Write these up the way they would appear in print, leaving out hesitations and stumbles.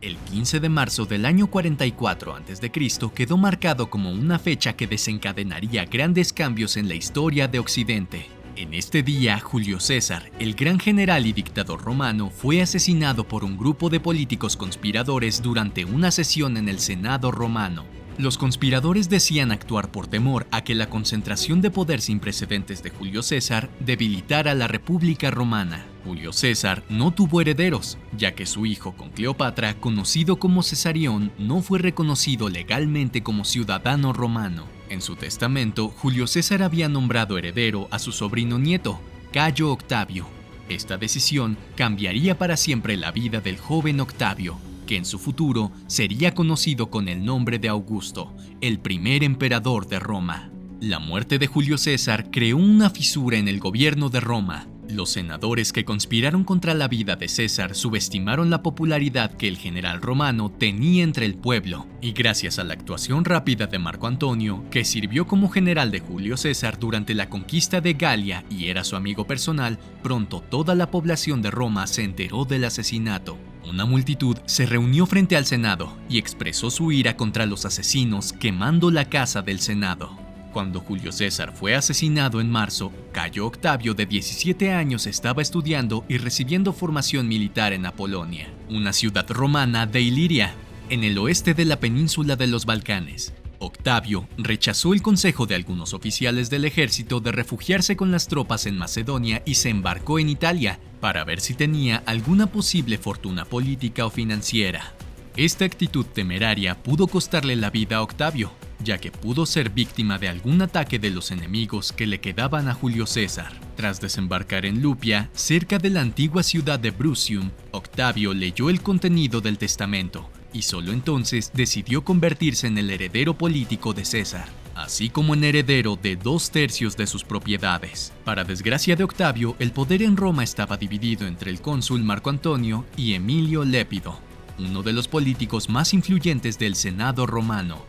El 15 de marzo del año 44 a.C. quedó marcado como una fecha que desencadenaría grandes cambios en la historia de Occidente. En este día, Julio César, el gran general y dictador romano, fue asesinado por un grupo de políticos conspiradores durante una sesión en el Senado romano. Los conspiradores decían actuar por temor a que la concentración de poder sin precedentes de Julio César debilitara la República Romana. Julio César no tuvo herederos, ya que su hijo con Cleopatra, conocido como Cesarión, no fue reconocido legalmente como ciudadano romano. En su testamento, Julio César había nombrado heredero a su sobrino nieto, Cayo Octavio. Esta decisión cambiaría para siempre la vida del joven Octavio, que en su futuro sería conocido con el nombre de Augusto, el primer emperador de Roma. La muerte de Julio César creó una fisura en el gobierno de Roma. Los senadores que conspiraron contra la vida de César subestimaron la popularidad que el general romano tenía entre el pueblo, y gracias a la actuación rápida de Marco Antonio, que sirvió como general de Julio César durante la conquista de Galia y era su amigo personal, pronto toda la población de Roma se enteró del asesinato. Una multitud se reunió frente al Senado y expresó su ira contra los asesinos quemando la casa del Senado. Cuando Julio César fue asesinado en marzo, Cayo Octavio, de 17 años, estaba estudiando y recibiendo formación militar en Apolonia, una ciudad romana de Iliria, en el oeste de la península de los Balcanes. Octavio rechazó el consejo de algunos oficiales del ejército de refugiarse con las tropas en Macedonia y se embarcó en Italia para ver si tenía alguna posible fortuna política o financiera. Esta actitud temeraria pudo costarle la vida a Octavio, ya que pudo ser víctima de algún ataque de los enemigos que le quedaban a Julio César. Tras desembarcar en Lupia, cerca de la antigua ciudad de Brutium, Octavio leyó el contenido del testamento y solo entonces decidió convertirse en el heredero político de César, así como en heredero de 2/3 de sus propiedades. Para desgracia de Octavio, el poder en Roma estaba dividido entre el cónsul Marco Antonio y Emilio Lépido, uno de los políticos más influyentes del Senado romano.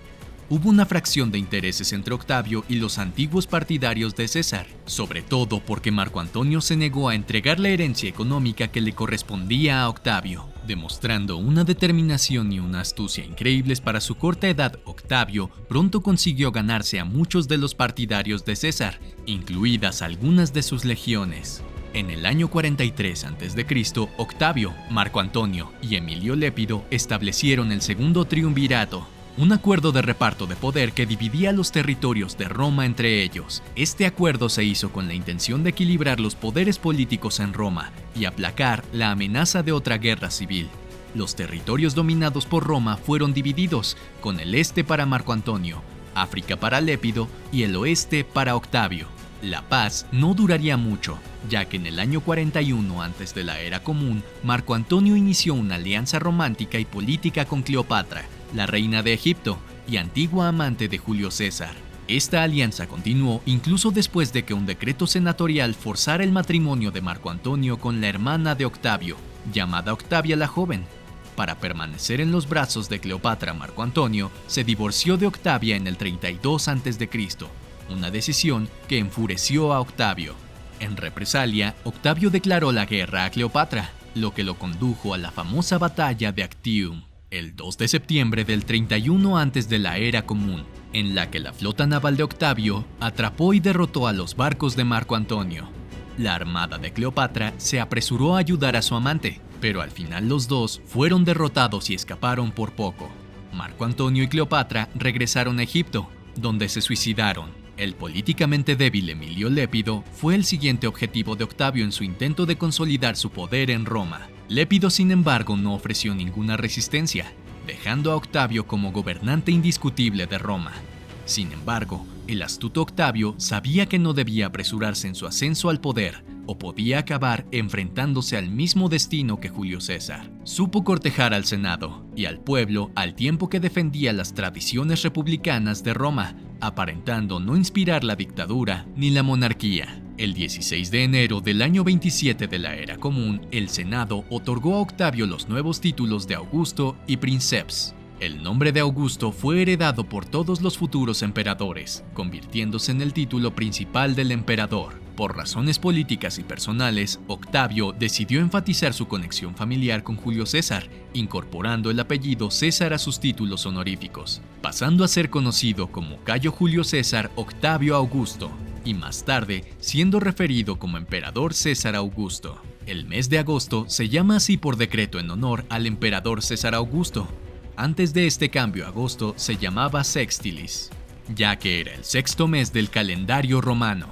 Hubo una fracción de intereses entre Octavio y los antiguos partidarios de César, sobre todo porque Marco Antonio se negó a entregar la herencia económica que le correspondía a Octavio. Demostrando una determinación y una astucia increíbles para su corta edad, Octavio pronto consiguió ganarse a muchos de los partidarios de César, incluidas algunas de sus legiones. En el año 43 a.C., Octavio, Marco Antonio y Emilio Lépido establecieron el segundo triunvirato, un acuerdo de reparto de poder que dividía los territorios de Roma entre ellos. Este acuerdo se hizo con la intención de equilibrar los poderes políticos en Roma y aplacar la amenaza de otra guerra civil. Los territorios dominados por Roma fueron divididos, con el este para Marco Antonio, África para Lépido y el oeste para Octavio. La paz no duraría mucho, ya que en el año 41 antes de la era común, Marco Antonio inició una alianza romántica y política con Cleopatra, la reina de Egipto y antigua amante de Julio César. Esta alianza continuó incluso después de que un decreto senatorial forzara el matrimonio de Marco Antonio con la hermana de Octavio, llamada Octavia la Joven. Para permanecer en los brazos de Cleopatra, Marco Antonio se divorció de Octavia en el 32 a.C., una decisión que enfureció a Octavio. En represalia, Octavio declaró la guerra a Cleopatra, lo que lo condujo a la famosa batalla de Actium, el 2 de septiembre del 31 antes de la era común, en la que la flota naval de Octavio atrapó y derrotó a los barcos de Marco Antonio. La armada de Cleopatra se apresuró a ayudar a su amante, pero al final los dos fueron derrotados y escaparon por poco. Marco Antonio y Cleopatra regresaron a Egipto, donde se suicidaron. El políticamente débil Emilio Lépido fue el siguiente objetivo de Octavio en su intento de consolidar su poder en Roma. Lépido, sin embargo, no ofreció ninguna resistencia, dejando a Octavio como gobernante indiscutible de Roma. Sin embargo, el astuto Octavio sabía que no debía apresurarse en su ascenso al poder, o podía acabar enfrentándose al mismo destino que Julio César. Supo cortejar al Senado y al pueblo al tiempo que defendía las tradiciones republicanas de Roma, aparentando no inspirar la dictadura ni la monarquía. El 16 de enero del año 27 de la era común, el Senado otorgó a Octavio los nuevos títulos de Augusto y Princeps. El nombre de Augusto fue heredado por todos los futuros emperadores, convirtiéndose en el título principal del emperador. Por razones políticas y personales, Octavio decidió enfatizar su conexión familiar con Julio César, incorporando el apellido César a sus títulos honoríficos, pasando a ser conocido como Cayo Julio César Octavio Augusto, y más tarde siendo referido como Emperador César Augusto. El mes de agosto se llama así por decreto en honor al emperador César Augusto. Antes de este cambio, agosto se llamaba Sextilis, ya que era el sexto mes del calendario romano.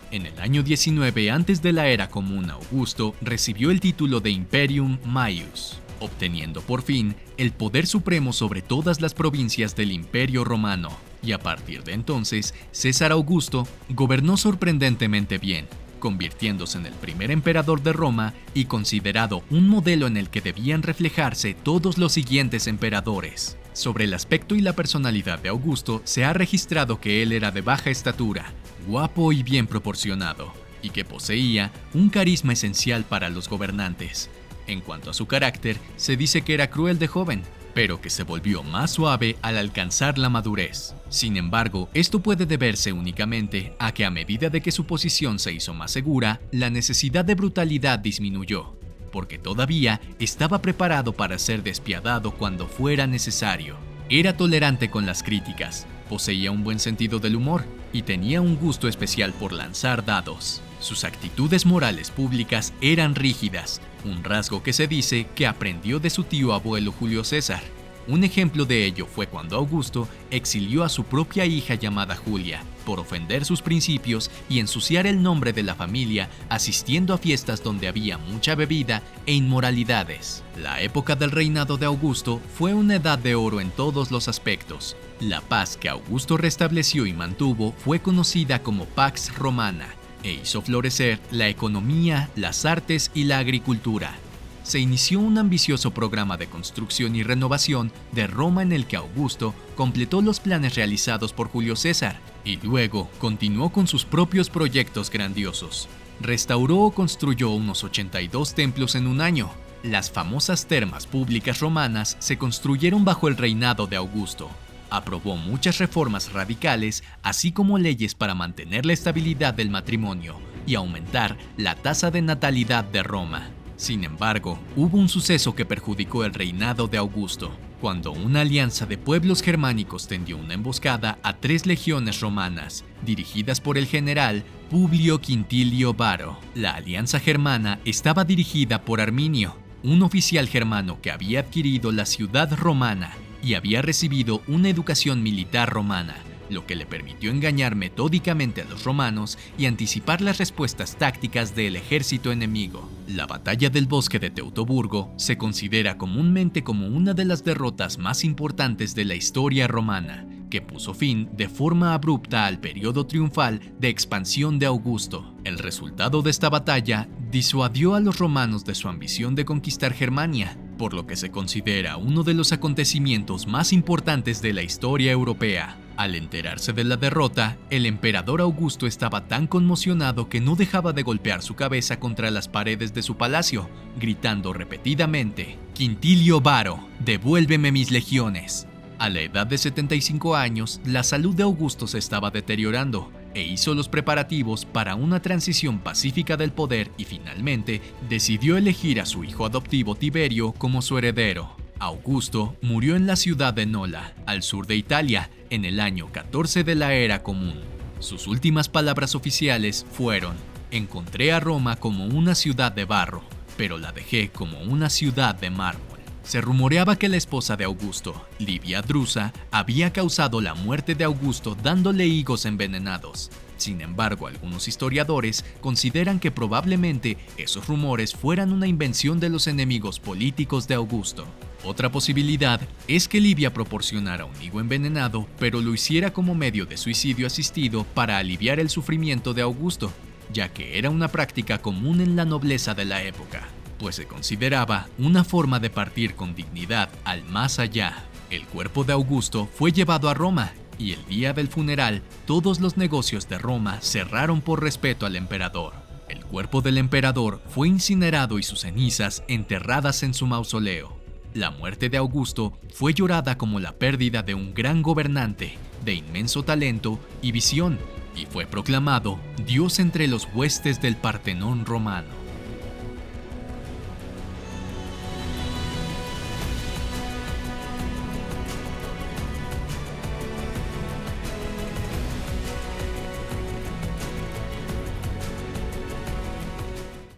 En el año 19 antes de la era común, Augusto recibió el título de Imperium Maius, obteniendo por fin el poder supremo sobre todas las provincias del Imperio Romano, y a partir de entonces, César Augusto gobernó sorprendentemente bien, convirtiéndose en el primer emperador de Roma y considerado un modelo en el que debían reflejarse todos los siguientes emperadores. Sobre el aspecto y la personalidad de Augusto se ha registrado que él era de baja estatura, guapo y bien proporcionado, y que poseía un carisma esencial para los gobernantes. En cuanto a su carácter, se dice que era cruel de joven, pero que se volvió más suave al alcanzar la madurez. Sin embargo, esto puede deberse únicamente a que a medida de que su posición se hizo más segura, la necesidad de brutalidad disminuyó, porque todavía estaba preparado para ser despiadado cuando fuera necesario. Era tolerante con las críticas, poseía un buen sentido del humor y tenía un gusto especial por lanzar dados. Sus actitudes morales públicas eran rígidas, un rasgo que se dice que aprendió de su tío abuelo Julio César. Un ejemplo de ello fue cuando Augusto exilió a su propia hija llamada Julia por ofender sus principios y ensuciar el nombre de la familia asistiendo a fiestas donde había mucha bebida e inmoralidades. La época del reinado de Augusto fue una edad de oro en todos los aspectos. La paz que Augusto restableció y mantuvo fue conocida como Pax Romana, e hizo florecer la economía, las artes y la agricultura. Se inició un ambicioso programa de construcción y renovación de Roma en el que Augusto completó los planes realizados por Julio César y luego continuó con sus propios proyectos grandiosos. Restauró o construyó unos 82 templos en un año. Las famosas termas públicas romanas se construyeron bajo el reinado de Augusto. Aprobó muchas reformas radicales, así como leyes para mantener la estabilidad del matrimonio y aumentar la tasa de natalidad de Roma. Sin embargo, hubo un suceso que perjudicó el reinado de Augusto, cuando una alianza de pueblos germánicos tendió una emboscada a 3 legiones romanas, dirigidas por el general Publio Quintilio Varo. La alianza germana estaba dirigida por Arminio, un oficial germano que había adquirido la ciudad romana y había recibido una educación militar romana, lo que le permitió engañar metódicamente a los romanos y anticipar las respuestas tácticas del ejército enemigo. La batalla del bosque de Teutoburgo se considera comúnmente como una de las derrotas más importantes de la historia romana, que puso fin de forma abrupta al periodo triunfal de expansión de Augusto. El resultado de esta batalla disuadió a los romanos de su ambición de conquistar Germania, por lo que se considera uno de los acontecimientos más importantes de la historia europea. Al enterarse de la derrota, el emperador Augusto estaba tan conmocionado que no dejaba de golpear su cabeza contra las paredes de su palacio, gritando repetidamente: «Quintilio Varo, devuélveme mis legiones». A la edad de 75 años, la salud de Augusto se estaba deteriorando e hizo los preparativos para una transición pacífica del poder y finalmente decidió elegir a su hijo adoptivo Tiberio como su heredero. Augusto murió en la ciudad de Nola, al sur de Italia, en el año 14 de la era común. Sus últimas palabras oficiales fueron: «Encontré a Roma como una ciudad de barro, pero la dejé como una ciudad de mármol». Se rumoreaba que la esposa de Augusto, Livia Drusa, había causado la muerte de Augusto dándole higos envenenados. Sin embargo, algunos historiadores consideran que probablemente esos rumores fueran una invención de los enemigos políticos de Augusto. Otra posibilidad es que Livia proporcionara un higo envenenado, pero lo hiciera como medio de suicidio asistido para aliviar el sufrimiento de Augusto, ya que era una práctica común en la nobleza de la época, pues se consideraba una forma de partir con dignidad al más allá. El cuerpo de Augusto fue llevado a Roma, y el día del funeral, todos los negocios de Roma cerraron por respeto al emperador. El cuerpo del emperador fue incinerado y sus cenizas enterradas en su mausoleo. La muerte de Augusto fue llorada como la pérdida de un gran gobernante, de inmenso talento y visión, y fue proclamado Dios entre los huestes del Partenón romano.